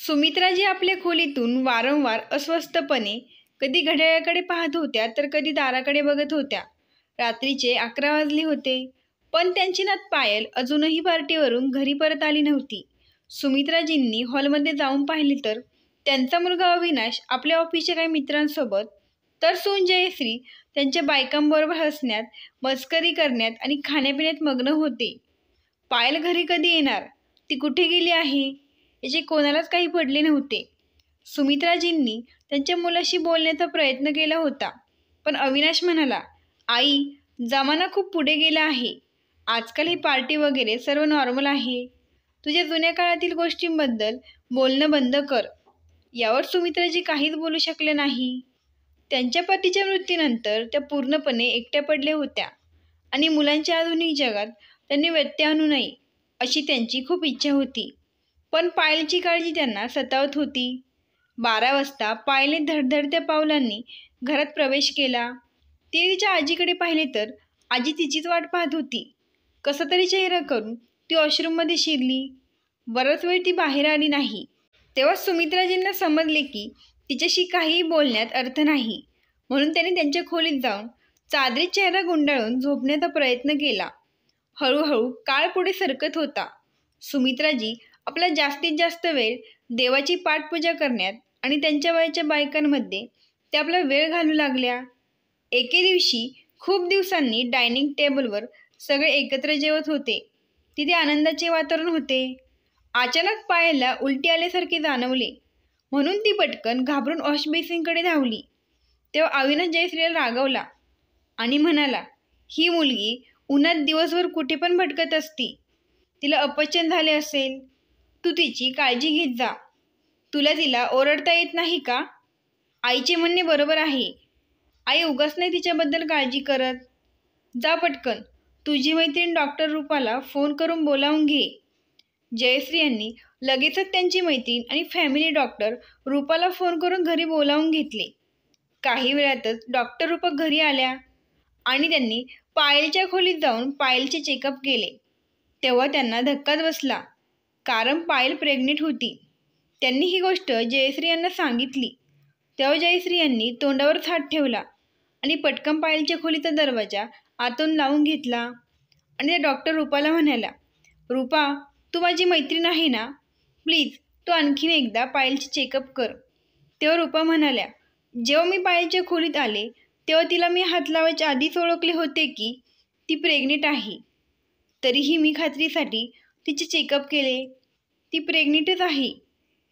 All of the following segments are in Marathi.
सुमित्राजी आपल्या खोलीतून वारंवार अस्वस्थपणे कधी घड्याळाकडे पाहत होत्या तर कधी दाराकडे बघत होत्या. रात्रीचे 11 वाजले होते, पण त्यांची नात पायल अजूनही पार्टीवरून घरी परत आली नव्हती. सुमित्राजींनी हॉलमध्ये जाऊन पाहिले तर त्यांचा मुलगा अविनाश आपल्या ऑफिसच्या काही मित्रांसोबत, तर सून जयश्री त्यांच्या बायकांबरोबर हसण्यात, मस्करी करण्यात आणि खाण्यापिण्यात मग्न होते. पायल घरी कधी येणार, ती कुठे गेली आहे, याचे कोणालाच काही पडले नव्हते. सुमित्राजींनी त्यांच्या मुलाशी बोलण्याचा प्रयत्न केला होता, पण अविनाश म्हणाला, आई, जमाना खूप पुढे गेला आहे. आजकाल ही पार्टी वगैरे सर्व नॉर्मल आहे. तुझ्या जुन्या काळातील गोष्टींबद्दल बोलणं बंद कर. यावर सुमित्राजी काहीच बोलू शकले नाही. त्यांच्या पतीच्या मृत्यूनंतर त्या पूर्णपणे एकट्या पडल्या होत्या आणि मुलांच्या आधुनिक जगात त्यांनी व्यत्यय आणू नये अशी त्यांची खूप इच्छा होती. पण पायलची काळजी त्यांना सतावत होती. 12 वाजता पायलने धडधडत्या पावलांनी घरात प्रवेश केला. ती तिच्या आजीकडे पाहिले तर आजी तिचीच वाट पाहत होती. कसा तरी चेहरा करून ती वॉशरूममध्ये शिरली. बराच वेळ ती बाहेर आली नाही. तेव्हा सुमित्राजींना समजले की तिच्याशी काहीही बोलण्यात अर्थ नाही, म्हणून त्यांनी त्यांच्या खोलीत जाऊन चादरीत चेहरा गुंडाळून झोपण्याचा प्रयत्न केला. हळूहळू काळ पुढे सरकत होता. सुमित्राजी आपला जास्तीत जास्त वेळ देवाची पाठपूजा करण्यात आणि त्यांच्या वयाच्या बायकांमध्ये ते आपला वेळ घालू लागल्या. एके दिवशी खूप दिवसांनी डायनिंग टेबलवर सगळे एकत्र जेवत होते. तिथे आनंदाचे वातावरण होते. अचानक पायलला उलटी आल्यासारखे जाणवले, म्हणून ती पटकन घाबरून वॉश बेसिनकडे धावली. तेव्हा अविनाश जयश्रीला रागवला आणि म्हणाला, ही मुलगी उन्हात दिवसभर कुठे पण भटकत असती. तिला अपचन झाले असेल. तू तिची काळजी घेत जा. तुला तिला ओरडता येत नाही का? आईचे म्हणणे बरोबर आहे. आई उगाच नाही तिच्याबद्दल काळजी करत. जा पटकन. तुझी मैत्रीण डॉक्टर रूपाला फोन करून बोलावून घे. जयश्री यांनी लगेचच त्यांची मैत्रीण आणि फॅमिली डॉक्टर रूपाला फोन करून घरी बोलावून घेतले. काही वेळातच डॉक्टर रूपा घरी आल्या आणि त्यांनी पायलच्या खोलीत जाऊन पायलचे चेकअप केले. तेव्हा त्यांना धक्काच बसला, कारण पायल प्रेग्नेंट होती. त्यांनी ही गोष्ट जयश्री यांना सांगितली. तेव्हा जयश्री यांनी तोंडावरच हात ठेवला आणि पटकन पायलच्या खोलीचा दरवाजा आतून लावून घेतला आणि त्या डॉक्टर रूपाला म्हणाल्या, रूपा, तू माझी मैत्रीण आहे ना, प्लीज तू आणखीन एकदा पायलचे चेकअप कर. तेव्हा रूपा म्हणाल्या, जेव्हा मी पायलच्या खोलीत आले तेव्हा तिला मी हात लावायच्या आधीच ओळखले होते की ती प्रेग्नेंट आहे. तरीही मी खात्रीसाठी तिचे चेकअप केले. ती प्रेग्नेंटच आहे.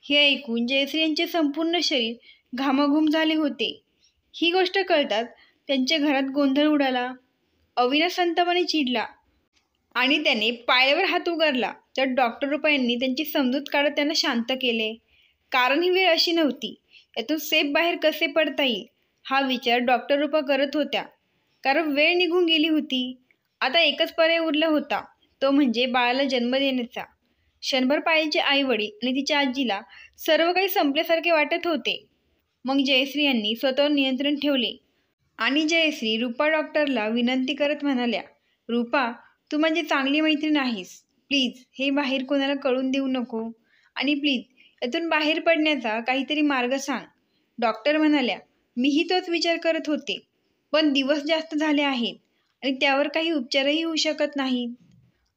हे ऐकून जयश्री यांचे संपूर्ण शरीर घामाघूम झाले होते. ही गोष्ट कळताच त्यांच्या घरात गोंधळ उडाला. अविनाश संतापाने चिडला आणि त्याने पायलवर हात उगारला. तर डॉक्टर रूपा यांनी त्यांची समजूत काढत त्यांना शांत केले, कारण ही वेळ अशी नव्हती. यातून सेफ बाहेर कसे पडता येईल हा विचार डॉक्टर रूपा करत होत्या, कारण वेळ निघून गेली होती. आता एकच पर्याय उरला होता, तो म्हणजे बाळाला जन्म देण्याचा. क्षणभर पायलचे आई वडील आणि तिच्या आजीला सर्व काही संपल्यासारखे वाटत होते. मग जयश्री यांनी स्वतःवर नियंत्रण ठेवले आणि जयश्री रूपा डॉक्टरला विनंती करत म्हणाल्या, रूपा, तू माझी चांगली मैत्रीण आहेस. प्लीज हे बाहेर कोणाला कळून देऊ नको आणि प्लीज यातून बाहेर पडण्याचा काहीतरी मार्ग सांग. डॉक्टर म्हणाल्या, मीही तोच विचार करत होते, पण दिवस जास्त झाले आहेत आणि त्यावर काही उपचारही होऊ शकत नाहीत.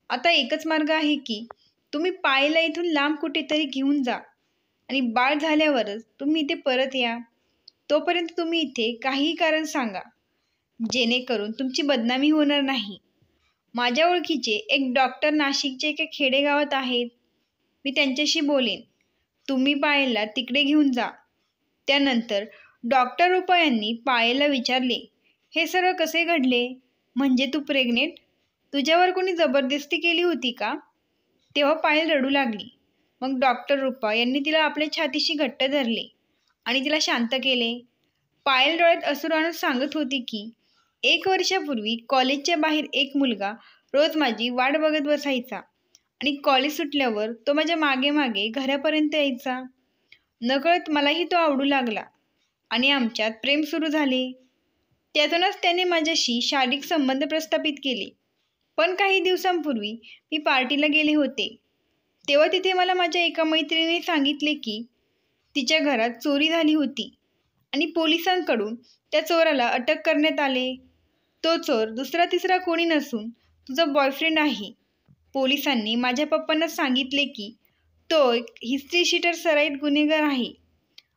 आता एकच मार्ग आहे की तुम्ही पायलला इथून लांब कुठेतरी घेऊन जा आणि बाळ झाल्यावरच तुम्ही इथे परत या. तोपर्यंत तुम्ही इथे काहीही कारण सांगा, जेणेकरून तुमची बदनामी होणार नाही. माझ्या ओळखीचे एक डॉक्टर नाशिकचे एका खेडेगावात आहेत. मी त्यांच्याशी बोलेन. तुम्ही पायलला तिकडे घेऊन जा. त्यानंतर डॉक्टर रूपा यांनी पायलला विचारले, हे सर्व कसे घडले? म्हणजे तू प्रेग्नेंट? तुझ्यावर कोणी जबरदस्ती केली होती का? तेव्हा पायल रडू लागली. मग डॉक्टर रूपा यांनी तिला आपल्या छातीशी घट्ट धरले आणि तिला शांत केले. पायल डोळ्यात अश्रू आणून सांगत होती की 1 वर्षापूर्वी कॉलेजच्या बाहेर एक मुलगा रोज माझी वाट बघत बसायचा आणि कॉलेज सुटल्यावर तो माझ्या मागे मागे घरापर्यंत यायचा. नकळत मलाही तो आवडू लागला आणि आमच्यात प्रेम सुरू झाले. त्यातूनच त्याने माझ्याशी शारीरिक संबंध प्रस्थापित केले. पण काही दिवसांपूर्वी मी पार्टीला गेले होते. तेव्हा तिथे मला माझ्या एका मैत्रिणीने सांगितले की तिच्या घरात चोरी झाली होती आणि पोलिसांकडून त्या चोराला अटक करण्यात आले. तो चोर दुसरा तिसरा कोणी नसून तुझा बॉयफ्रेंड आहे. पोलिसांनी माझ्या पप्पांना सांगितले की तो एक हिस्ट्री शीटर सराईत गुन्हेगार आहे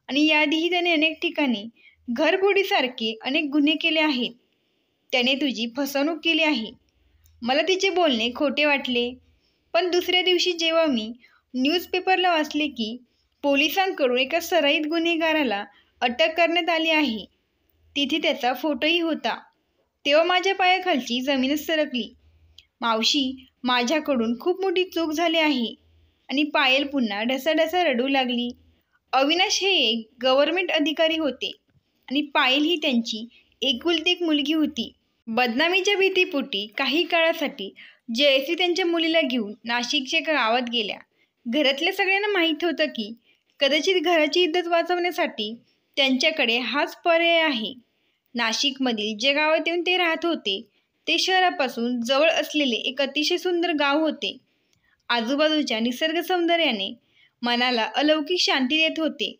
आणि याआधीही त्याने अनेक ठिकाणी घरफोडीसारखे अनेक गुन्हे केले आहेत. त्याने तुझी फसवणूक केली आहे. मला तिचे बोलणे खोटे वाटले, पण दुसऱ्या दिवशी जेव्हा मी न्यूजपेपरला वाचले की पोलिसांकडून एका सराईत गुन्हेगाराला अटक करण्यात आली आहे, तिथे त्याचा फोटोही होता, तेव्हा माझ्या पायाखालची जमीनच सरकली. मावशी, माझ्याकडून खूप मोठी चूक झाली आहे. आणि पायल पुन्हा ढसाढसा रडू लागली. अविनाश हे एक गव्हर्नमेंट अधिकारी होते आणि पायल ही त्यांची एकुलती एक मुलगी होती. बदनामीच्या भीतीपोटी काही काळासाठी जयश्री त्यांच्या मुलीला घेऊन नाशिकच्या गावात गेल्या. घरातल्या सगळ्यांना माहीत होतं की कदाचित घराची इज्जत वाचवण्यासाठी त्यांच्याकडे हाच पर्याय आहे. नाशिकमधील ज्या गावात येऊन ते राहत होते ते शहरापासून जवळ असलेले एक अतिशय सुंदर गाव होते. आजूबाजूच्या निसर्ग सौंदर्याने मनाला अलौकिक शांती देत होते,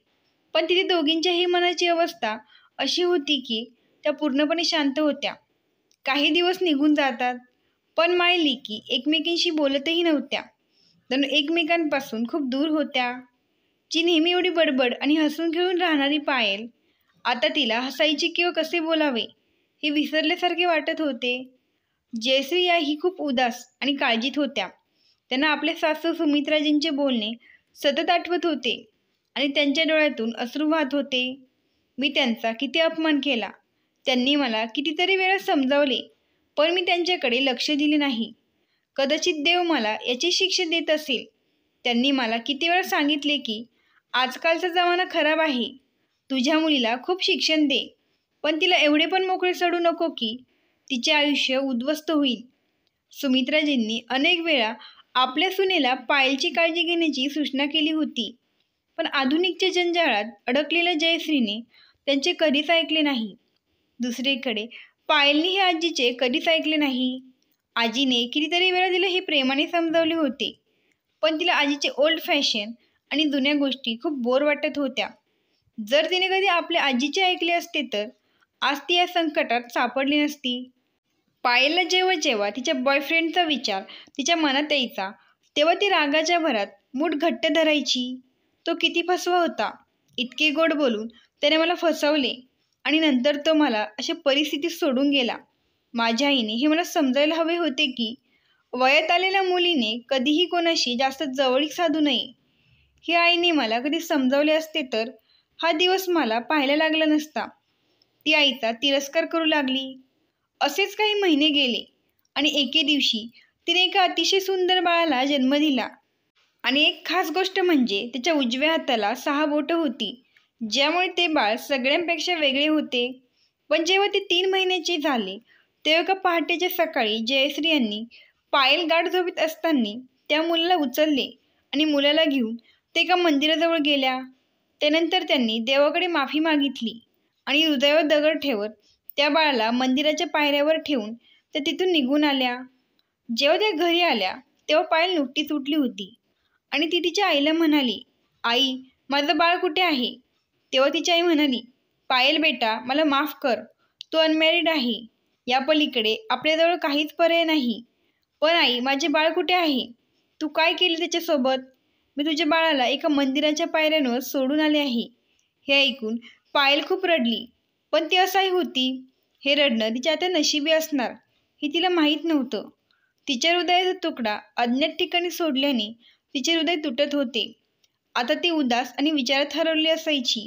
पण तिथे दोघींच्याही मनाची अवस्था अशी होती की त्या पूर्णपणे शांत होत्या. काही दिवस निघून जातात, पण मायलेकी एकमेकींशी बोलतही नव्हत्या. जणू एकमेकांपासून खूप दूर होत्या. जी नेहमी एवढी बडबड आणि हसून खेळून राहणारी पायल आता तिला हसायची किंवा कसे बोलावे हे विसरल्यासारखे वाटत होते. जयश्री याही खूप उदास आणि काळजीत होत्या. त्यांना आपले सासू सुमित्राजींचे बोलणे सतत आठवत होते आणि त्यांच्या डोळ्यातून अश्रू वाहत होते. मी त्यांचा किती अपमान केला. त्यांनी मला कितीतरी वेळा समजावले, पण मी त्यांच्याकडे लक्ष दिले नाही. कदाचित देव मला याची शिक्षा देत असेल. त्यांनी मला किती वेळा सांगितले की आजकालचा जमाना खराब आहे. तुझ्या मुलीला खूप शिक्षण दे, पण तिला एवढे पण मोकळे सोडू नको की तिचे आयुष्य उद्ध्वस्त होईल. सुमित्राजींनी अनेक वेळा आपल्या सुनेला पायलची काळजी घेण्याची सूचना केली होती, पण आधुनिकच्या जंजाळात अडकलेल्या जयश्रीने त्यांचे कधीच ऐकले नाही. दुसरीकडे पायलने आजीचे कधीच ऐकले नाही. आजीने कितीतरी वेळा तिला हे प्रेमाने समजावले होते, पण तिला आजीचे ओल्ड फॅशन आणि जुन्या गोष्टी खूप बोर वाटत होत्या. जर तिने कधी आपल्या आजीचे ऐकले असते तर आज ती या संकटात सापडली नसती. पायलला जेव्हा जेव्हा तिच्या बॉयफ्रेंडचा विचार तिच्या मनात यायचा तेव्हा ती रागाच्या भरात मूठ घट्ट धरायची. तो किती फसवा होता. इतके गोड बोलून त्याने मला फसवले आणि नंतर तो मला अशा परिस्थितीत सोडून गेला. माझ्या आईने हे मला समजायला हवे होते की वयात आलेल्या मुलीने कधीही कोणाशी जास्त जवळीक साधू नये. हे आईने मला कधी समजावले असते तर हा दिवस मला पाहायला लागला नसता. ती आईचा तिरस्कार करू लागली. असेच काही महिने गेले आणि एके दिवशी तिने एका अतिशय सुंदर बाळाला जन्म दिला. आणि एक खास गोष्ट म्हणजे त्याच्या उजव्या हाताला 6 बोटं होती, ज्यामुळे ते बाळ सगळ्यांपेक्षा वेगळे होते. पण जेव्हा ते 3 महिन्याचे झाले तेव्हा एका पहाटेच्या सकाळी जयश्री यांनी पायल गाढ झोपेत असताना त्या मुलाला उचलले आणि मुलाला घेऊन ते एका मंदिराजवळ गेल्या. त्यानंतर त्यांनी देवाकडे माफी मागितली आणि हृदयावर दगड ठेवत त्या बाळाला मंदिराच्या पायऱ्यावर ठेवून त्या तिथून निघून आल्या. जेव्हा त्या घरी आल्या तेव्हा पायल नुकतीच उठली होती आणि ती तिच्या आईला म्हणाली, आई, माझं बाळ कुठे आहे? तेव्हा तिची आई म्हणाली, पायल बेटा, मला माफ कर, तू अनमॅरिड आहे. या पलीकडे आपल्याजवळ काहीच पर्याय नाही. पण आई, माझे बाळ कुठे आहे? तू काय केले त्याच्यासोबत? मी तुझ्या बाळाला एका मंदिराच्या पायऱ्यांवर सोडून आले आहे. हे ऐकून पायल खूप रडली, पण ती असाही होती. हे रडणं तिच्या आता नशिबी असणार हे तिला माहीत नव्हतं. तिच्या हृदयाचा तुकडा अज्ञात ठिकाणी सोडल्याने तिचे हृदय तुटत होते. आता ती उदास आणि विचारात हरवली असायची.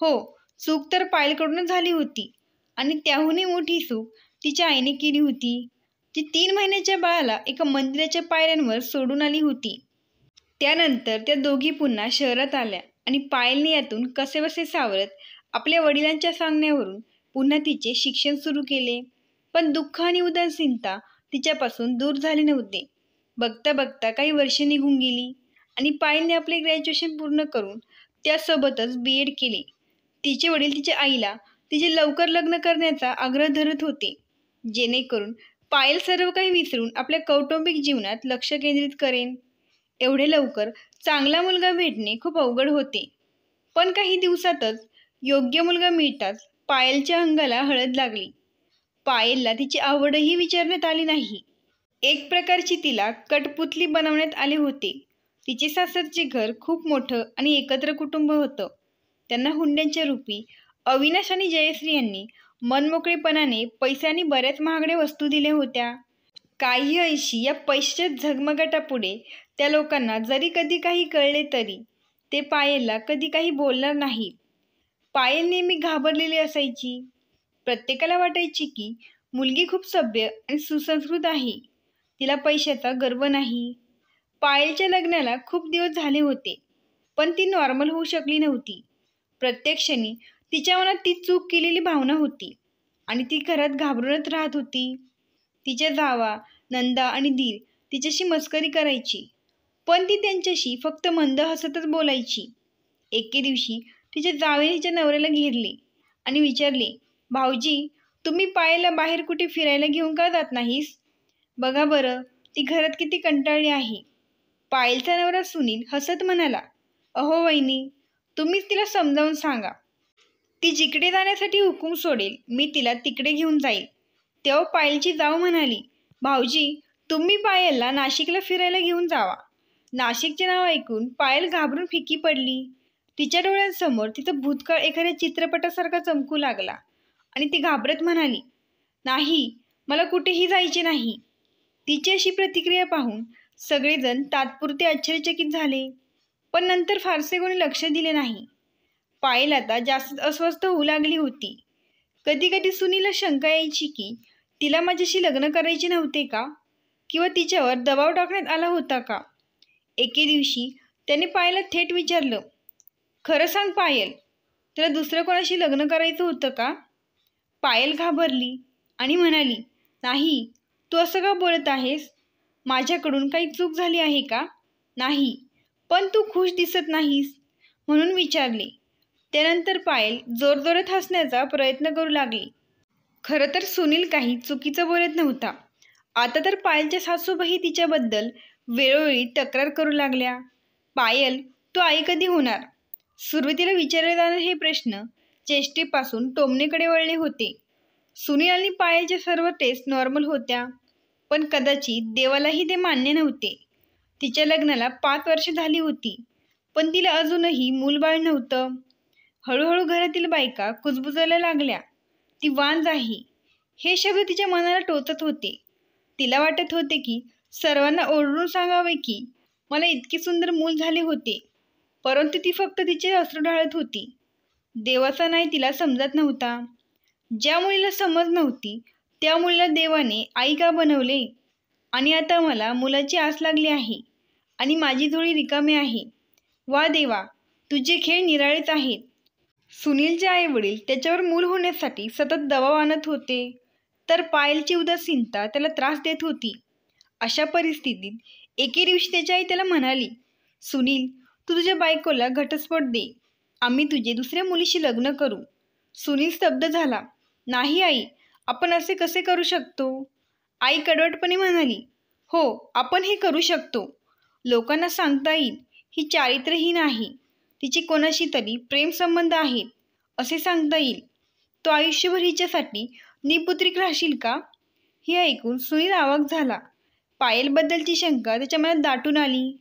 हो, चूक तर पायलकडूनच झाली होती आणि त्याहूनही मोठी चूक तिच्या आईने केली होती. ती 3 महिन्याच्या बाळाला एका मंदिराच्या पायऱ्यांवर सोडून आली होती. त्यानंतर त्या दोघी पुन्हा शहरात आल्या आणि पायलने यातून कसेबसे सावरत आपल्या वडिलांच्या सांगण्यावरून पुन्हा तिचे शिक्षण सुरू केले. पण दुःख आणि उदासीनता तिच्यापासून दूर झाले नव्हते. बघता बघता काही वर्षे निघून गेली आणि पायलने आपले ग्रॅज्युएशन पूर्ण करून त्यासोबतच BEd केले. तिचे वडील तिच्या आईला तिचे लवकर लग्न करण्याचा आग्रह धरत होते, जेणेकरून पायल सर्व काही विसरून आपल्या कौटुंबिक जीवनात लक्ष केंद्रित करेन. एवढे लवकर चांगला मुलगा भेटणे खूप अवघड होते. पण काही दिवसातच योग्य मुलगा मिळताच पायलच्या अंगाला हळद लागली. पायलला तिची आवडही विचारण्यात आली नाही. एक प्रकारची तिला कठपुतली बनवण्यात आले होते. तिचे सासरचे घर खूप मोठं आणि एकत्र कुटुंब होतं. त्यांना हुंड्यांच्या रूपी अविनाश आणि जयश्री यांनी मनमोकळेपणाने पैशाने बऱ्याच महागड्या वस्तू दिल्या होत्या. काही अंशी या पैशाच्या झगमगाटापुढे त्या लोकांना जरी कधी काही कळले तरी ते पायलला कधी काही बोलणार नाहीत. पायल नेहमी घाबरलेली असायची. प्रत्येकाला वाटायची की मुलगी खूप सभ्य आणि सुसंस्कृत आहे. तिला पैशाचा गर्व नाही. पायलच्या लग्नाला खूप दिवस झाले होते, पण ती नॉर्मल होऊ शकली नव्हती. प्रत्येक क्षणी तिच्या मनात ती चूक केलेली भावना होती आणि ती घरात घाबरूनच राहत होती. तिच्या जावा, नंदा आणि दीर तिच्याशी मस्करी करायची, पण ती त्यांच्याशी फक्त मंद हसतच बोलायची. एके दिवशी तिच्या जावेने तिच्या नवऱ्याला घेरले आणि विचारले, भाऊजी, तुम्ही पायलला बाहेर कुठे फिरायला घेऊन का जात नाहीस? बघा बरं, ती घरात किती कंटाळली आहे. पायलचा नवरा सुनील हसत म्हणाला, अहो वहिनी, तुम्हीच तिला समजावून सांगा. ती जिकडे जाण्यासाठी हुकूम सोडेल मी तिला तिकडे घेऊन जाईल. तेव्हा पायलची जाऊ म्हणाली, भाऊजी, तुम्ही पायलला नाशिकला फिरायला घेऊन जावा. नाशिकचे नाव ऐकून पायल घाबरून फिकी पडली. तिच्या डोळ्यांसमोर तिचा भूतकाळ एखाद्या चित्रपटासारखा चमकू लागला आणि ती घाबरत म्हणाली, नाही, मला कुठेही जायचे नाही. तिची अशी प्रतिक्रिया पाहून सगळेजण तात्पुरते आश्चर्यचकित झाले, पण नंतर फारसे कोणी लक्ष दिले नाही. पायल आता जास्त अस्वस्थ होऊ लागली होती. कधी कधी सुनीला शंका यायची की तिला माझ्याशी लग्न करायचे नव्हते का, किंवा तिच्यावर दबाव टाकण्यात आला होता का. एके दिवशी त्याने पायलला थेट विचारलं, खरं सांग पायल, तुला दुसरं कोणाशी लग्न करायचं होतं का? पायल घाबरली आणि म्हणाली, नाही, तू असं का बोलत आहेस? माझ्याकडून काही चूक झाली आहे का? नाही, पण तू खुश दिसत नाहीस म्हणून विचारले. त्यानंतर पायल जोरजोरात हसण्याचा प्रयत्न करू लागली. खरं तर सुनील काही चुकीचं बोलत नव्हता. आता तर पायलच्या सासूबाई तिच्याबद्दल वेळोवेळी तक्रार करू लागल्या. पायल, तू आई कधी होणार? सुरुवातीला विचारले जाणारे हे प्रश्न चेष्टेपासून टोमणेकडे वळले होते. सुनील आणि पायलच्या सर्व टेस्ट नॉर्मल होत्या, पण कदाचित देवालाही ते मान्य नव्हते. तिच्या लग्नाला 5 वर्ष झाली होती, पण तिला अजूनही मूलबाळ नव्हतं. हळूहळू घरातील बायका कुजबुजायला लागल्या. ती वांज आहे हे शब्द तिच्या मनाला टोचत होते. तिला वाटत होते की सर्वांना ओरडून सांगावे की मला इतके सुंदर मूल झाले होते, परंतु ती फक्त तिचे अश्रू ढाळत होती. देवाचा न्याय तिला समजत नव्हता. ज्या मुलीला समज नव्हती त्या मुलीला देवाने आई का बनवले? आणि आता मला मुलाची आस लागली आहे आणि माझी झोळी रिकामी आहे. वा देवा, तुझे खेळ निराळेच आहेत. सुनीलचे आईवडील त्याच्यावर मूल होण्यासाठी सतत दबाव आणत होते, तर पायलची उदासीनता त्याला त्रास देत होती. अशा परिस्थितीत एके दिवशी त्याची आई त्याला म्हणाली, सुनील, तू तुझ्या बायकोला घटस्फोट दे, आम्ही तुझे दुसऱ्या मुलीशी लग्न करू. सुनील स्तब्ध झाला. नाही आई, आपण असे कसे करू शकतो? आई कडवटपणे म्हणाली, हो, आपण हे करू शकतो. लोकांना सांगता येईल ही चारित्र्यहीन आहे, तिची कोणाशी तरी प्रेमसंबंध आहेत असे सांगता येईल. तो आयुष्यभर हिच्यासाठी निपुत्रिक राहशील का? हे ऐकून सुनील अवाक झाला. पायलबद्दलची शंका त्याच्या मनात दाटून आली.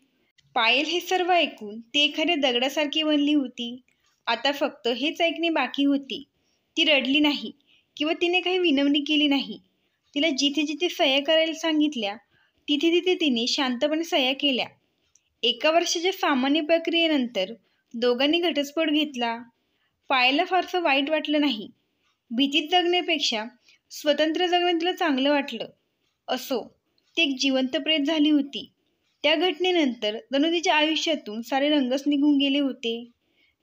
पायल हे सर्व ऐकून ती एखाद्या दगडासारखी बनली होती. आता फक्त हेच ऐकणे बाकी होते. ती रडली नाही किंवा तिने काही विनवणी केली नाही. तिला जिथे जिथे सह्या करायला सांगितल्या तिथे तिथे तिने शांतपणे सह्या केल्या. 1 वर्षाच्या सामान्य प्रक्रियेनंतर दोघांनी घटस्फोट घेतला. पायलला फारसं वाईट वाटलं नाही. भीतीत जगण्यापेक्षा स्वतंत्र जगणं तिला चांगलं वाटलं. असो, ती एक जिवंत प्रेत झाली होती. त्या घटनेनंतर जणू तिच्या आयुष्यातून सारे रंगच निघून गेले होते.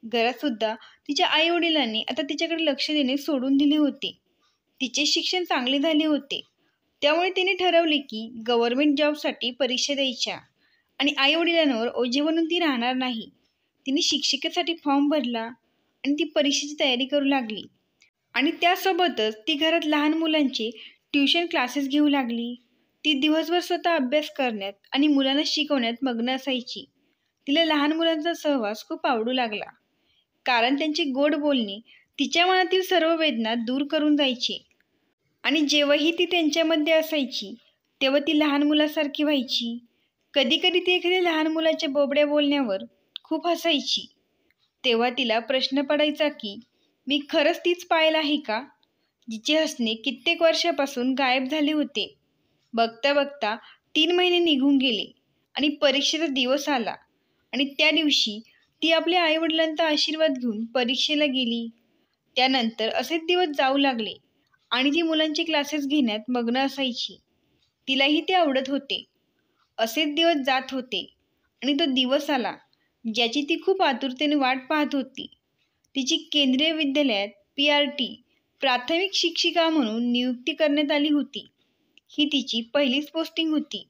घरात सुद्धा तिच्या आई वडिलांनी आता तिच्याकडे लक्ष देणे सोडून दिले होते. तिचे शिक्षण चांगले झाले होते, त्यामुळे तिने ठरवले की गव्हर्नमेंट जॉबसाठी परीक्षा द्यायच्या आणि आई वडिलांवर ओझे बनून ती राहणार नाही. तिने शिक्षिकेसाठी फॉर्म भरला आणि ती परीक्षेची तयारी करू लागली. आणि त्यासोबतच ती घरात लहान मुलांचे ट्युशन क्लासेस घेऊ लागली. ती दिवसभर स्वतः अभ्यास करण्यात आणि मुलांना शिकवण्यात मग्न असायची. तिला लहान मुलांचा सहवास खूप आवडू लागला, कारण त्यांची गोड बोलणी तिच्या मनातील सर्व वेदना दूर करून जायची. आणि जेव्हाही ती त्यांच्यामध्ये असायची तेव्हा ती लहान मुलासारखी व्हायची. कधीकधी ती एखाद्या लहान मुलाच्या बोबड्या बोलण्यावर खूप हसायची. तेव्हा तिला प्रश्न पडायचा की मी खरंच तीच पायल आहे का, जिचे हसणे कित्येक वर्षापासून गायब झाले होते. बघता बघता 3 महिने निघून गेले आणि परीक्षेचा दिवस आला. आणि त्या दिवशी ती आपल्या आईवडिलांचा आशीर्वाद घेऊन परीक्षेला गेली. त्यानंतर असेच दिवस जाऊ लागले आणि ती मुलांचे क्लासेस घेण्यात मग्न असायची. तिलाही ते आवडत होते. असेच दिवस जात होते आणि तो दिवस आला ज्याची ती खूप आतुरतेने वाट पाहत होती. तिची केंद्रीय विद्यालयात PRT प्राथमिक शिक्षिका म्हणून नियुक्ती करण्यात आली होती. ही तिची पहिलीच पोस्टिंग होती,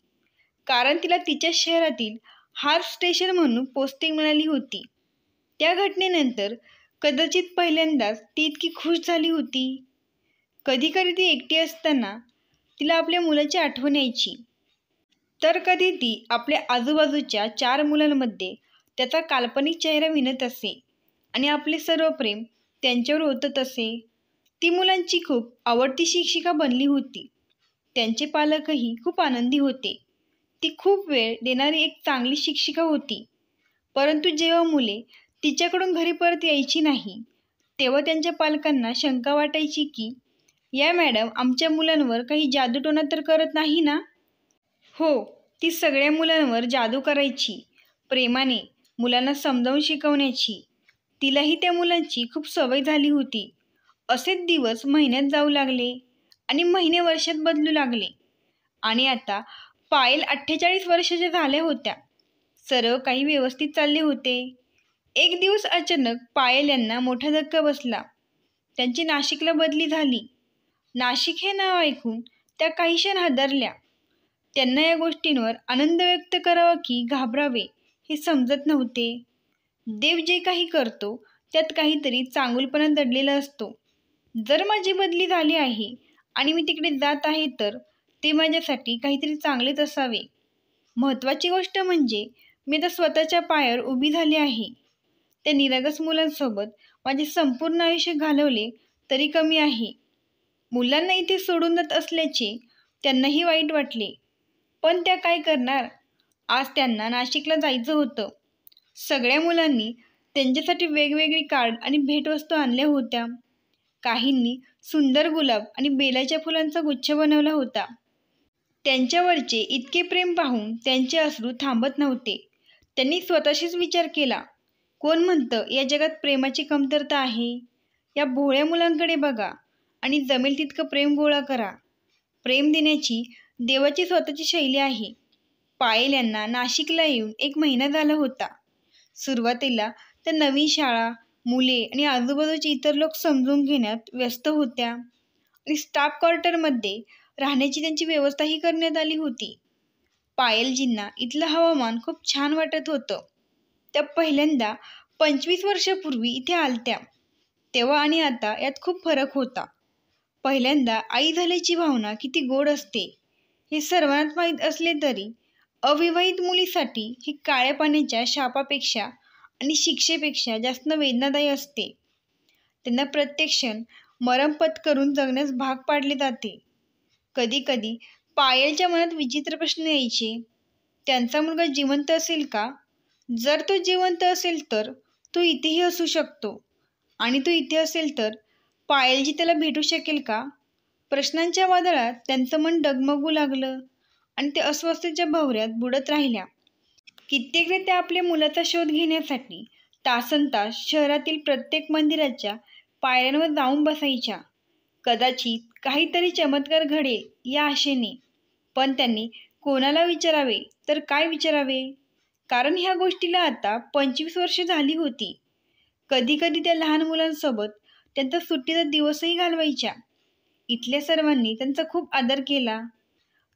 कारण तिला तिच्या शहरातील हार्ट स्टेशन म्हणून पोस्टिंग मिळाली होती. त्या घटनेनंतर कदाचित पहिल्यांदाच ती इतकी खुश झाली होती. कधी कधी ती एकटी असताना तिला आपल्या मुलाची आठवण यायची, तर कधी ती आपल्या आजूबाजूच्या 4 मुलांमध्ये त्याचा काल्पनिक चेहरा विणत असे आणि आपले सर्व प्रेम त्यांच्यावर ओतत असे. ती मुलांची खूप आवडती शिक्षिका बनली होती. त्यांचे पालकही खूप आनंदी होते. ती खूप वेळ देणारी एक चांगली शिक्षिका होती. परंतु जेव्हा मुले तिच्याकडून घरी परत यायची नाही तेव्हा त्यांच्या पालकांना शंका वाटायची की या मॅडम आमच्या मुलांवर काही जादूटोणा तर करत नाही ना. हो, ती सगळ्या मुलांवर जादू करायची, प्रेमाने मुलांना समजावून शिकवण्याची. तिलाही त्या मुलांची खूप सवय झाली होती. असेच दिवस महिन्यात जाऊ लागले आणि महिने वर्षात बदलू लागले. आणि आता पायल 48 वर्षाच्या झाल्या होत्या. सर्व काही व्यवस्थित चालले होते. एक दिवस अचानक पायल यांना मोठा धक्का बसला. त्यांची नाशिकला बदली झाली. नाशिक हे नाव ऐकून त्या काही क्षण हादरल्या. त्यांना या गोष्टींवर आनंद व्यक्त करावा की घाबरावे हे समजत नव्हते. देव जे काही करतो त्यात काहीतरी चांगुलपणा दडलेला असतो. जर माझी बदली झाली आहे आणि मी तिकडे जात आहे तर ते माझ्यासाठी काहीतरी चांगलेच असावे. महत्त्वाची गोष्ट म्हणजे मी आता स्वतःच्या पायावर उभी झाली आहे. त्या निरागस मुलांसोबत माझे संपूर्ण आयुष्य घालवले तरी कमी आहे. मुलांना इथे सोडून जात असल्याचे त्यांनाही वाईट वाटले, पण त्या काय करणार. आज त्यांना नाशिकला जायचं होतं. सगळ्या मुलांनी त्यांच्यासाठी वेगवेगळी कार्ड आणि भेटवस्तू आणल्या होत्या. काहींनी सुंदर गुलाब आणि बेलाच्या फुलांचा गुच्छ बनवला होता. त्यांच्यावरचे इतके प्रेम पाहून त्यांचे अश्रू थांबत नव्हते. त्यांनी स्वतःशीच विचार केला, कोण म्हणतं या जगात प्रेमाची कमतरता आहे. या भोळ्या मुलांकडे बघा आणि जमेल तितकं प्रेम गोळा करा. प्रेम देण्याची देवाची स्वतःची शैली आहे. पायल यांना नाशिकला येऊन 1 महिना झाला होता. सुरुवातीला त्या नवीन शाळा, मुले आणि आजूबाजूचे इतर लोक समजून घेण्यात व्यस्त होत्या आणि स्टाफ क्वार्टरमध्ये राहण्याची त्यांची व्यवस्थाही करण्यात आली होती. पायलजींना इथलं हवामान खूप छान वाटत होतं. त्या पहिल्यांदा 25 वर्षापूर्वी इथे आलत्या तेव्हा आणि आता यात खूप फरक होता. पहिल्यांदा आई झाल्याची भावना किती गोड असते हे सर्वांनाच माहीत असले तरी अविवाहित मुलीसाठी ही काळ्या पाण्याच्या शापापेक्षा आणि शिक्षेपेक्षा जास्त वेदनादायी असते. त्यांना प्रत्येक क्षण मरण पत्करून जगण्यास भाग पाडले जाते. कधी कधी पायलच्या मनात विचित्र प्रश्न यायचे. त्यांचा मुलगा जिवंत असेल का? जर तो जिवंत असेल तर तो इथेही असू शकतो आणि तो इथे असेल तर पायलजी त्याला भेटू शकेल का? प्रश्नांच्या वादळात त्यांचं मन डगमगू लागलं आणि ते अस्वस्थतेच्या भवऱ्यात बुडत राहिल्या. कित्येकदा त्या आपल्या मुलाचा शोध घेण्यासाठी तासनतास शहरातील प्रत्येक मंदिराच्या पायऱ्यांवर जाऊन बसायच्या. कदाचित काहीतरी चमत्कार घडेल या आशेने. पण त्यांनी कोणाला विचारावे तर काय विचारावे, कारण ह्या गोष्टीला आता 25 वर्षे झाली होती. कधी कधी त्या लहान मुलांसोबत त्यांचा सुट्टीचा दिवसही घालवायच्या. इथल्या सर्वांनी त्यांचा खूप आदर केला.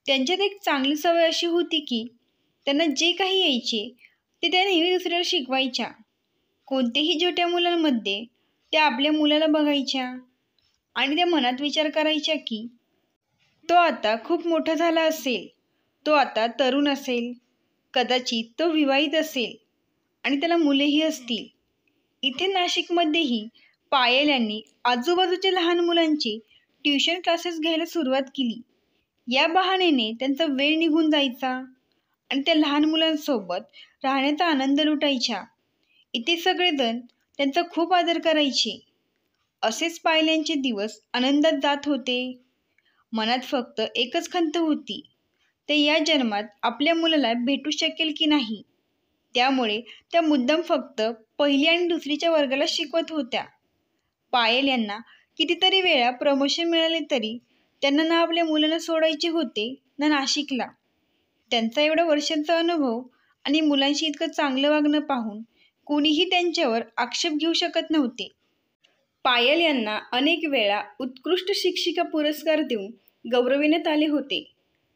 त्यांच्यात एक चांगली सवय अशी होती की त्यांना जे काही यायचे ते त्या नेहमी दुसऱ्याला शिकवायच्या. कोणत्याही छोट्या मुलांमध्ये त्या आपल्या मुलाला बघायच्या आणि त्या मनात विचार करायच्या की तो आता खूप मोठा झाला असेल, तो आता तरुण असेल, कदाचित तो विवाहित असेल आणि त्याला मुलेही असतील. इथे नाशिकमध्येही पायल यांनी आजूबाजूच्या लहान मुलांची ट्युशन क्लासेस घ्यायला सुरुवात केली. या बहाण्याने त्यांचा वेळ निघून जायचा आणि त्या लहान मुलांसोबत राहण्याचा आनंद लुटायच्या. इथे सगळेजण त्यांचा खूप आदर करायचे. असेच पायल यांचे दिवस आनंदात जात होते. मनात फक्त एकच खंत होती, ते या जन्मात आपल्या मुलाला भेटू शकेल की नाही. त्यामुळे त्या मुद्दाम फक्त पहिली आणि दुसरीच्या वर्गाला शिकवत होत्या. पायल यांना कितीतरी वेळा प्रमोशन मिळाले तरी त्यांना ना आपल्या मुलाला सोडायचे होते ना नाशिकला. त्यांचा एवढा वर्षांचा अनुभव आणि मुलांशी इतकं चांगलं वागणं पाहून कोणीही त्यांच्यावर आक्षेप घेऊ शकत नव्हते. पायल यांना अनेक वेळा उत्कृष्ट शिक्षिका पुरस्कार देऊन गौरविण्यात आले होते.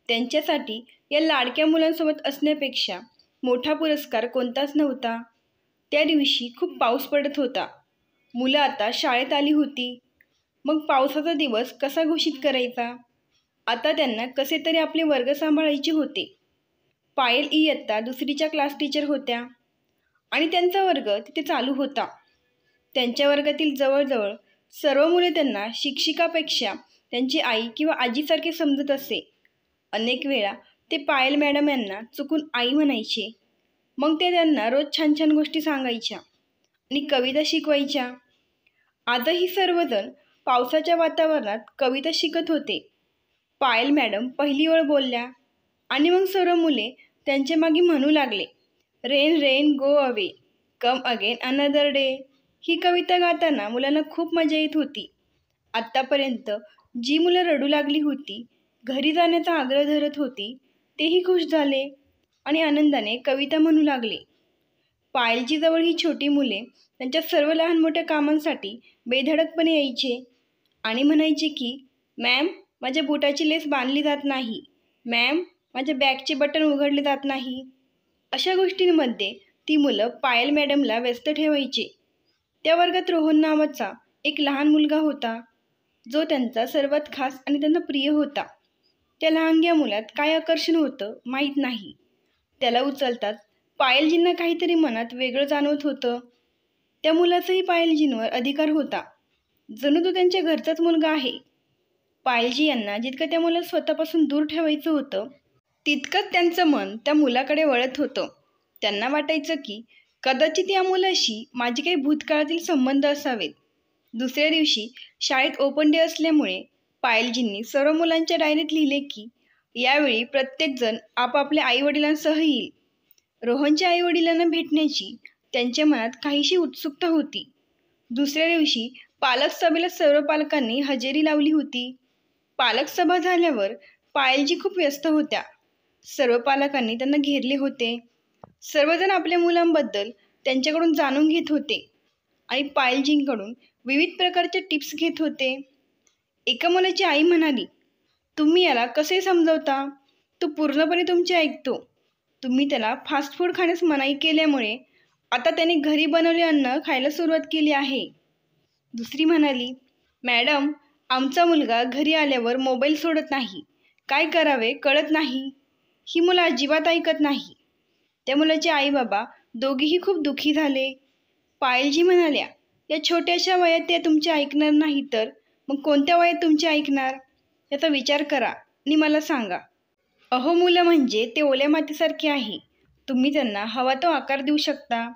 त्यांच्यासाठी या लाडक्या मुलांसोबत असण्यापेक्षा मोठा पुरस्कार कोणताच नव्हता. त्या दिवशी खूप पाऊस पडत होता. मुलं आता शाळेत आली होती. मग पावसाचा दिवस कसा घोषित करायचा? आता त्यांना कसे तरी आपले वर्ग सांभाळायचे होते. पायल इयत्ता दुसरीच्या क्लास टीचर होत्या आणि त्यांचा वर्ग तिथे चालू होता. त्यांच्या वर्गातील जवळजवळ सर्व मुले त्यांना शिक्षिकापेक्षा त्यांची आई किंवा आजीसारखे समजत असे. अनेक वेळा ते पायल मॅडम यांना चुकून आई म्हणायचे. मग ते त्यांना रोज छान छान गोष्टी सांगायच्या आणि कविता शिकवायच्या. आजही सर्वजण पावसाच्या वातावरणात कविता शिकत होते. पायल मॅडम पहिली ओळ बोलल्या आणि मग सर्व मुले त्यांच्या मागे म्हणू लागले, rain rain go away, come again another day. ही कविता गाताना मुलांना खूप मजा येत होती. आत्तापर्यंत जी मुलं रडू लागली होती, घरी जाण्याचा आग्रह धरत होती, तेही खुश झाले आणि आनंदाने कविता म्हणू लागले. पायलजीजवळ ही छोटी मुले त्यांच्या सर्व लहान मोठ्या कामांसाठी बेधडकपणे यायचे आणि म्हणायचे की, मॅम माझ्या बुटाची लेस बांधली जात नाही, मॅम माझ्या बॅगचे बटन उघडले जात नाही. अशा गोष्टींमध्ये ती मुलं पायल मॅडमला व्यस्त ठेवायचे. त्या वर्गात रोहन नावाचा एक लहान मुलगा होता, जो त्यांचा सर्वात खास आणि त्यांना प्रिय होता. त्या लहानग्या मुलात काय आकर्षण होतं माहीत नाही. त्याला उचलताच पायलजींना काहीतरी मनात वेगळं जाणवत होतं. त्या मुलाचाही पायलजींवर अधिकार होता, जणू तो त्यांच्या घरचाच मुलगा आहे. पायलजी यांना जितकं त्या मुलाला स्वतःपासून दूर ठेवायचं होतं, तितकंच त्यांचं मन त्या मुलाकडे वळत होतं. त्यांना वाटायचं की कदाचित या मुलाशी माझे काही भूतकाळातील संबंध असावेत. दुसऱ्या दिवशी शाळेत ओपन डे असल्यामुळे पायलजींनी सर्व मुलांच्या डायरीत लिहिले की यावेळी प्रत्येकजण आपापल्या आईवडिलांसह येईल. रोहनच्या आईवडिलांना भेटण्याची त्यांच्या मनात काहीशी उत्सुकता होती. दुसऱ्या दिवशी पालक सभेला सर्व पालकांनी हजेरी लावली होती. पालक सभा झाल्यावर पायलजी खूप व्यस्त होत्या. सर्व पालकांनी त्यांना घेरले होते. सर्वजण आपल्या मुलांबद्दल त्यांच्याकडून जाणून घेत होते आणि पायलजींकडून विविध प्रकारच्या टिप्स घेत होते. एका मुलाची आई म्हणाली, तुम्ही याला कसे समजवता? तो पूर्णपणे तुमचे ऐकतो. तुम्ही त्याला फास्ट फूड खाण्यास मनाई केल्यामुळे आता त्याने घरी बनवले अन्न खायला सुरुवात केली आहे. दुसरी म्हणाली, मॅडम आमचा मुलगा घरी आल्यावर मोबाईल सोडत नाही, काय करावे कळत नाही. ही मुलं अजिबात ऐकत नाही. त्या मुलाचे आई बाबा दोघेही खूप दुःखी झाले. पायलजी म्हणाल्या, या छोट्याशा वयात ते तुमचे ऐकणार नाही तर मग कोणत्या वयात तुमचे ऐकणार? याचा विचार करा आणि मला सांगा. अहो मुलं म्हणजे ते ओल्या मातीसारखे आहे. तुम्ही त्यांना हवा तो आकार देऊ शकता.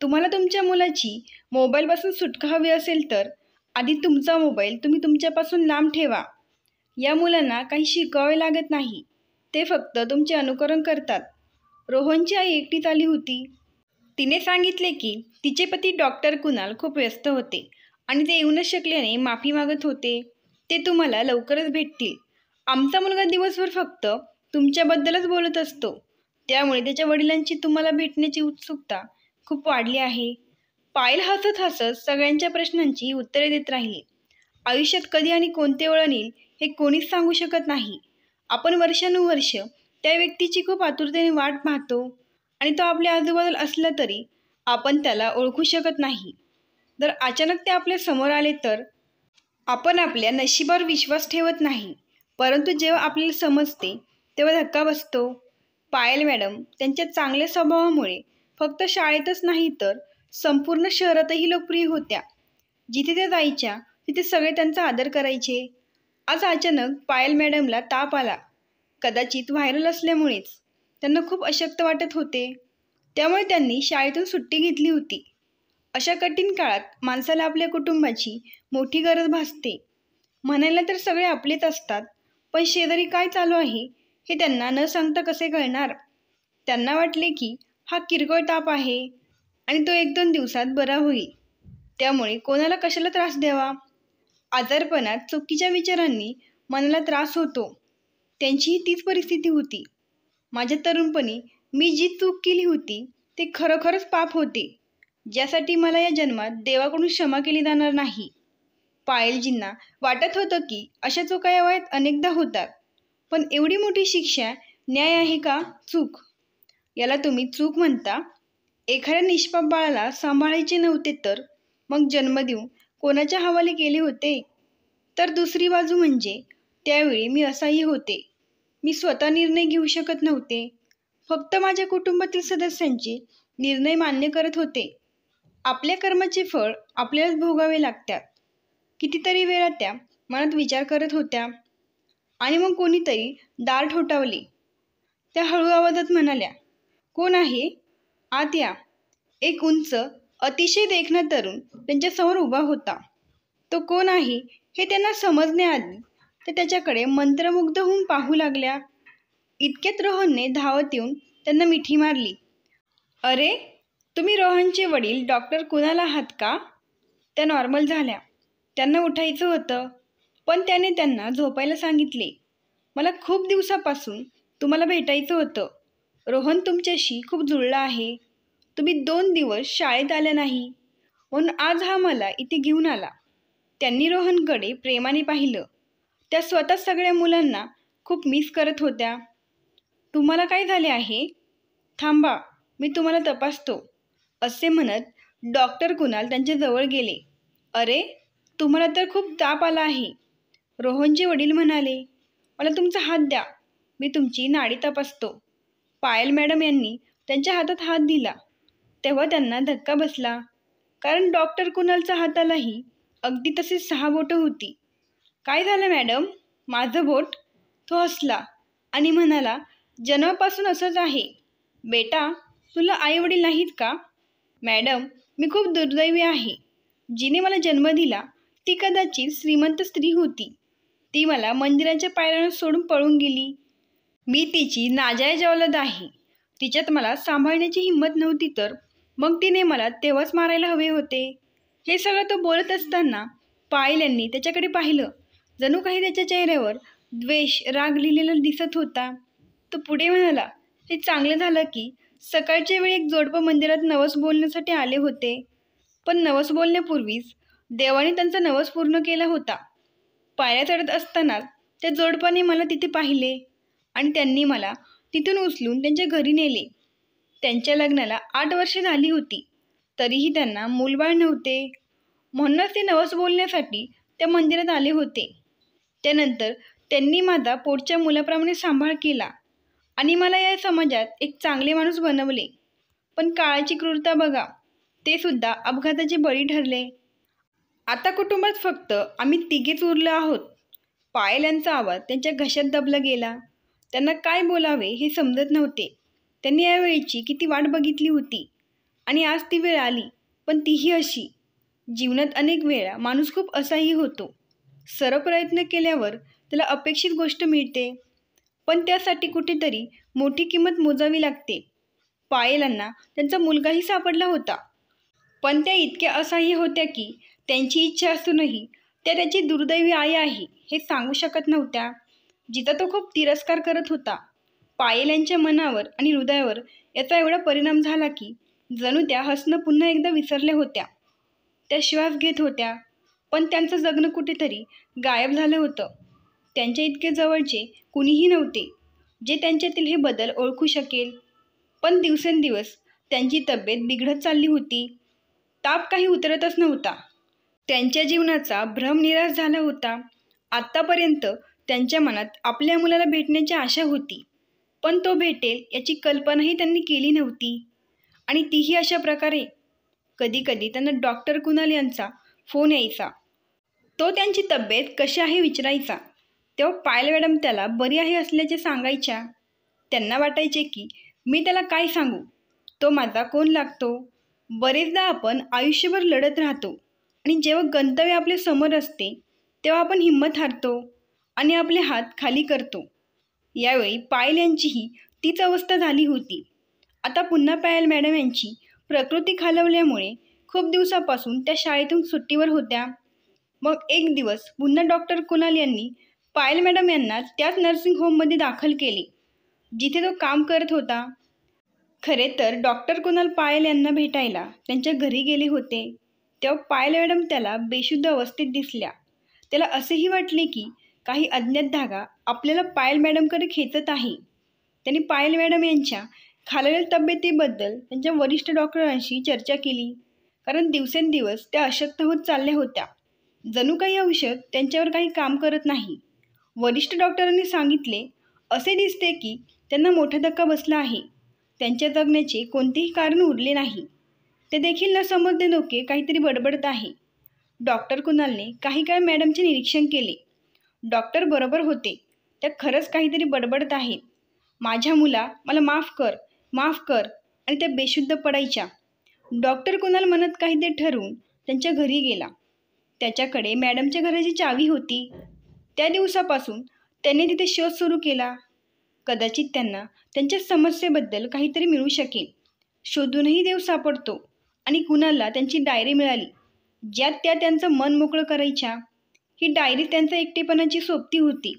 तुम्हाला तुमच्या मुलाची मोबाईलपासून सुटका हवी असेल तर आधी तुमचा मोबाईल तुम्ही तुमच्यापासून लांब ठेवा. या मुलांना काही शिकवावे लागत नाही, ते फक्त तुमचे अनुकरण करतात. रोहनची आई एकटीच आली होती. तिने सांगितले की तिचे पती डॉक्टर कुणाल खूप व्यस्त होते आणि ते येऊ न शकल्याने माफी मागत होते. ते तुम्हाला लवकरच भेटतील. आमचा मुलगा दिवसभर फक्त तुमच्याबद्दलच बोलत असतो, त्यामुळे त्याच्या वडिलांची तुम्हाला भेटण्याची उत्सुकता खूप वाढली आहे. पायल हसत हसत सगळ्यांच्या प्रश्नांची उत्तरे देत राहिली. आयुष्यात कधी आणि कोणते वळण येईल हे कोणीच सांगू शकत नाही. आपण वर्षानुवर्ष त्या व्यक्तीची खूप आतुरतेने वाट पाहतो आणि तो आपल्या आजूबाजूला असला तरी आपण त्याला ओळखू शकत नाही. जर अचानक ते आपल्या समोर आले तर आपण आपल्या नशिबावर विश्वास ठेवत नाही. परंतु जेव्हा आपल्याला समजते तेव्हा धक्का बसतो. पायल मॅडम त्यांच्या चांगल्या स्वभावामुळे फक्त शाळेतच नाही तर संपूर्ण शहरातही लोकप्रिय होत्या. जिथे त्या जायच्या तिथे सगळे त्यांचा आदर करायचे. आज अचानक पायल मॅडमला ताप आला. कदाचित व्हायरल असल्यामुळेच त्यांना खूप अशक्त वाटत होते. त्यामुळे त्यांनी शाळेतून सुट्टी घेतली होती. अशा कठीण काळात माणसाला आपल्या कुटुंबाची मोठी गरज भासते. म्हणायला तर सगळे आपलेच असतात, पण शेजारी काय चालू आहे हे त्यांना न सांगता कसे कळणार. त्यांना वाटले की हा किरकोळ ताप आहे आणि तो 1-2 दिवसात बरा होईल. त्यामुळे कोणाला कशाला त्रास द्यावा. आजारपणात चुकीच्या विचारांनी मनाला त्रास होतो. त्यांचीही तीच परिस्थिती होती. माझ्या तरुणपणी मी जी चूक केली होती ते खरोखरच पाप होते, ज्यासाठी मला या जन्मात देवाकडून क्षमा केली जाणार नाही. पायलजींना वाटत होतं की अशा चुका या वयात अनेकदा होतात, पण एवढी मोठी शिक्षा न्याय आहे का? चूक, याला तुम्ही चूक म्हणता? एखाद्या निष्पाप बाळाला सांभाळायचे नव्हते तर मग जन्म देऊन कोणाच्या हवाले केले होते? तर दुसरी बाजू म्हणजे त्यावेळी मी असाही होते. मी स्वतः निर्णय घेऊ शकत नव्हते. फक्त माझ्या कुटुंबातील सदस्यांचे निर्णय मान्य करत होते. आपल्या कर्माचे फळ आपल्यालाच भोगावे लागतात. कितीतरी वेळा त्या मनात विचार करत होत्या. आणि मग कोणीतरी दार ठोठावले. त्या हळू आवाजात म्हणाल्या, "कोण आहे? आत या." एक उंच अतिशय देखणा तरुण त्यांच्यासमोर उभा होता. तो कोण आहे हे त्यांना समजण्याआधी ते त्याच्याकडे मंत्रमुग्ध होऊन पाहू लागल्या. इतक्यात रोहनने धावत येऊन त्यांना मिठी मारली. "अरे, तुम्ही रोहनचे वडील डॉक्टर कुणाल आहात का?" त्या नॉर्मल झाल्या. त्यांना उठायचं होतं, पण त्याने त्यांना झोपायला सांगितले. "मला खूप दिवसापासून तुम्हाला भेटायचं होतं. रोहन तुमच्याशी खूप जुळला आहे. तुम्ही 2 दिवस शाळेत आल्या नाही, म्हणून आज हा मला इथे घेऊन आला." त्यांनी रोहनकडे प्रेमाने पाहिलं. त्या स्वतः सगळ्या मुलांना खूप मिस करत होत्या. "तुम्हाला काय झाले आहे? थांबा, मी तुम्हाला तपासतो." असे म्हणत डॉक्टर कुणाल त्यांच्या जवळ गेले. "अरे, तुम्हाला तर खूप ताप आला आहे." रोहनचे वडील म्हणाले, "मला तुमचा हात द्या, मी तुमची नाडी तपासतो." पायल मॅडम यांनी त्यांच्या हातात हात दिला तेव्हा त्यांना धक्का बसला, कारण डॉक्टर कुणालच्या हातालाही अगदी तशीच 6 बोटं होती. "काय झालं मॅडम?" "माझं बोट?" तो हसला आणि म्हणाला, "जन्मापासून असंच आहे. बेटा, तुला आईवडील नाहीत का?" "मॅडम, मी खूप दुर्दैवी आहे. जिने मला जन्म दिला ती कदाचित श्रीमंत स्त्री होती. ती मला मंदिराच्या पायऱ्यांवर सोडून पळून गेली. मी तिची नाजायज औलाद आहे. तिच्यात मला सांभाळण्याची हिंमत नव्हती तर मग तिने मला तेव्हाच मारायला हवे होते." हे सगळं तो बोलत असताना पायल यांनी त्याच्याकडे पाहिलं. जणू काही त्याच्या चेहऱ्यावर द्वेष, राग लिहिलेला दिसत होता. तो पुढे म्हणाला, "हे चांगलं झालं की सकाळच्या वेळी एक जोडपं मंदिरात नवस बोलण्यासाठी आले होते. पण नवस बोलण्यापूर्वीच देवाने त्यांचा नवस पूर्ण केला होता. पायऱ्या चढत असतानाच त्या जोडपाने मला तिथे पाहिले आणि त्यांनी मला तिथून उचलून त्यांच्या घरी नेले. त्यांच्या लग्नाला 8 वर्षे झाली होती, तरीही त्यांना मूलबाळ नव्हते. म्हणूनच ते नवस बोलण्यासाठी त्या मंदिरात आले होते. त्यानंतर त्यांनी माझा पोटच्या मुलाप्रमाणे सांभाळ केला आणि मला या समाजात एक चांगले माणूस बनवले. पण काळाची क्रूरता बघा, ते सुद्धा अपघाताचे बळी ठरले. आता कुटुंबात फक्त आम्ही तिघेच उरलो आहोत." पायल यांचा आवाज त्यांच्या घशात दबला गेला. त्यांना काय बोलावे हे समजत नव्हते. त्यांनी या वेळेची किती वाट बघितली होती आणि आज ती वेळ आली, पण तीही अशी. जीवनात अनेक वेळा माणूस खूप असाही होतो. सर्व प्रयत्न केल्यावर त्याला अपेक्षित गोष्ट मिळते, पण त्यासाठी कुठेतरी मोठी किंमत मोजावी लागते. पायलांना त्यांचा मुलगाही सापडला होता, पण त्या इतक्या असहाय्य होत्या की त्यांची इच्छा असूनही त्या त्याची दुर्दैवी आई आहे हे सांगू शकत नव्हत्या. जिचा तो खूप तिरस्कार करत होता. पायल यांच्या मनावर आणि हृदयावर याचा एवढा परिणाम झाला की जणू त्या हसणं पुन्हा एकदा विसरल्या होत्या. त्या श्वास घेत होत्या, पण त्यांचं जगणं कुठेतरी गायब झालं होतं. त्यांच्या इतके जवळचे कुणीही नव्हते जे त्यांच्यातील हे बदल ओळखू शकेल. पण दिवसेंदिवस त्यांची तब्येत बिघडत चालली होती. ताप काही उतरतच नव्हता. त्यांच्या जीवनाचा भ्रम निराश झाला होता. आत्तापर्यंत त्यांच्या मनात आपल्या मुलाला भेटण्याची आशा होती, पण तो भेटेल याची कल्पनाही त्यांनी केली नव्हती. आणि तीही अशा प्रकारे. कधीकधी त्यांना डॉक्टर कुणाल यांचा फोन यायचा. तो त्यांची तब्येत कशी आहे विचारायचा. तेव्हा पायल मॅडम त्याला बरी आहे असल्याचे सांगायच्या. त्यांना वाटायचे की मी त्याला काय सांगू, तो माझा कोण लागतो. बरेचदा आपण आयुष्यभर लढत राहतो आणि जेव्हा गंतव्य आपल्या समोर असते तेव्हा आपण हिंमत हारतो आणि आपले हात खाली करतो. यावेळी पायल यांचीही तीच अवस्था झाली होती. आता पुन्हा पायल मॅडम यांची प्रकृती खालावल्यामुळे खूप दिवसापासून त्या शाळेतून सुट्टीवर होत्या. मग एक दिवस पुन्हा डॉक्टर कुणाल यांनी पायल मॅडम यांना त्याच नर्सिंग होममध्ये दाखल केले जिथे तो काम करत होता. खरे तर डॉक्टर कुणाल पायल यांना भेटायला त्यांच्या घरी गेले होते. तेव्हा पायल मॅडम त्याला बेशुद्ध अवस्थेत दिसल्या. त्याला असेही वाटले की काही अज्ञात धागा आपल्याला पायल मॅडमकडे खेचत आहे. त्यांनी पायल मॅडम यांच्या खालावलेल्या तब्येतीबद्दल त्यांच्या वरिष्ठ डॉक्टरांशी चर्चा केली, कारण दिवसेंदिवस त्या अशक्त होत चालल्या होत्या. जणू काही औषध त्यांच्यावर काही काम करत नाही. वरिष्ठ डॉक्टरांनी सांगितले, असे दिसते की त्यांना मोठा धक्का बसला आहे. त्यांच्या जगण्याचे कोणतेही कारण उरले नाही. ते देखील न समजले डोके काहीतरी बडबडत आहे. डॉक्टर कुणालने काही काळ मॅडमचे निरीक्षण केले. डॉक्टर बरोबर होते, त्या खरंच काहीतरी बडबडत आहेत. माझ्या मुला, मला माफ कर, माफ कर, आणि त्या बेशुद्ध पडायच्या. डॉक्टर कुणाल म्हणत काहीतरी ठरवून त्यांच्या घरी गेला. त्याच्याकडे मॅडमच्या घराची चावी होती. त्या दिवसापासून त्याने तिथे शोध सुरू केला. कदाचित त्यांना त्यांच्या समस्येबद्दल काहीतरी मिळू शकेल. शोधूनही देव सापडतो आणि कुणालला त्यांची डायरी मिळाली ज्यात त्या त्यांचं मन मोकळं करायच्या. ही डायरी त्यांच्या एकटेपणाची सोबती होती.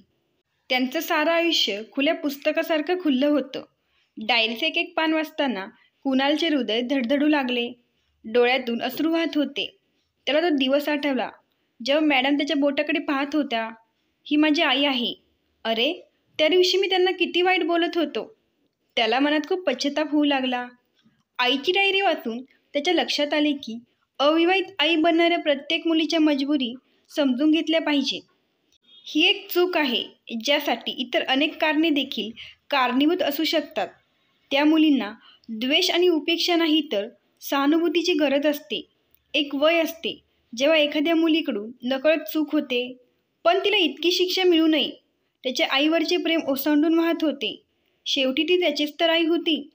त्यांचं सारं आयुष्य खुल्या पुस्तकासारखं खुल्लं होतं. डायरीचे एक एक पान वाचताना कुणालचे हृदय धडधडू लागले. डोळ्यातून अश्रू वाहत होते. त्याला तो दिवस आठवला जेव्हा मॅडम त्याच्या बोटाकडे पाहत होत्या. ही माझी आई आहे. अरे, त्या दिवशी मी त्यांना किती वाईट बोलत होतो. त्याला मनात खूप पश्चाताप होऊ लागला. आईची डायरी वाचून त्याच्या लक्षात आले की अविवाहित आई बनणाऱ्या प्रत्येक मुलीच्या मजबुरी समजून घेतल्या पाहिजे. ही एक चूक आहे ज्यासाठी इतर अनेक कारणे देखील कारणीभूत असू शकतात. त्या मुलींना द्वेष आणि उपेक्षा नाही तर सहानुभूतीची गरज असते. एक वय असते जेव्हा एखाद्या मुलीकडून नकळत चूक होते, पण तिला इतकी शिक्षा मिळू नये. त्याच्या आईवरचे प्रेम ओसांडून वाहत होते. शेवटी ती त्याचीच तर आई होती.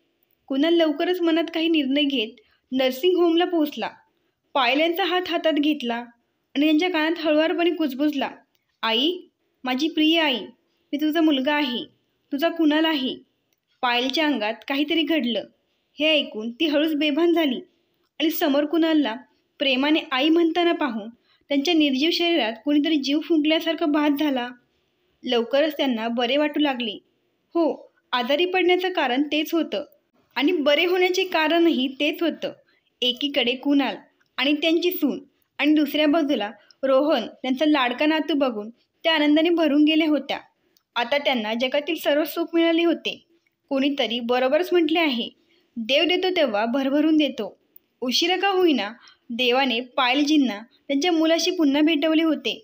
कुणाल लवकरच मनात काही निर्णय घेत नर्सिंग होमला पोहोचला. पायल यांचा हात हातात घेतला आणि त्यांच्या कानात हळुवारपणे कुजबुजला, आई, माझी प्रिय आई, मी तुझा मुलगा आहे, तुझा कुणाल आहे. पायलच्या अंगात काहीतरी घडलं. हे ऐकून ती हळूच बेभान झाली आणि समोर कुणालला प्रेमाने आई म्हणताना पाहून त्यांच्या निर्जीव शरीरात कोणीतरी जीव फुंकल्यासारखा भास झाला. लवकरच त्यांना बरे वाटू लागले. हो, आजारी पडण्याचं कारण तेच होतं आणि बरे होण्याचे कारणही तेच होतं. एकीकडे कुणाल आणि त्यांची सून आणि दुसऱ्या बाजूला रोहन, त्यांचा लाडका नातू बघून त्या आनंदाने भरून गेल्या होत्या. आता त्यांना जगातील सर्व सुख मिळाले होते. कोणीतरी बरोबरच म्हटले आहे, देव देतो तेव्हा भरभरून देतो. उशिरा का होईना देवाने पायलजींना त्यांच्या मुलाशी पुन्हा भेटवले होते.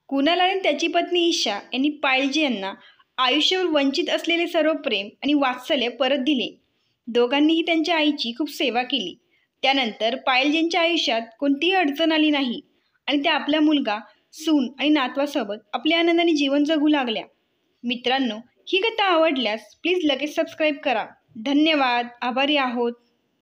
कुणाल आणि त्याची पत्नी ईशा यांनी पायलजी यांना आयुष्यावर वंचित असलेले सर्व प्रेम आणि वात्सल्य परत दिले. दोघांनीही त्यांच्या आईची खूप सेवा केली. त्यानंतर पायलजींच्या आयुष्यात कोणतीही अडचण आली नाही आणि त्या आपला मुलगा, सून आणि नातवासोबत आपल्या आनंदाने जीवन जगू लागल्या. मित्रांनो, ही कथा आवडल्यास प्लीज लगेच सबस्क्राईब करा. धन्यवाद. आभारी आहोत.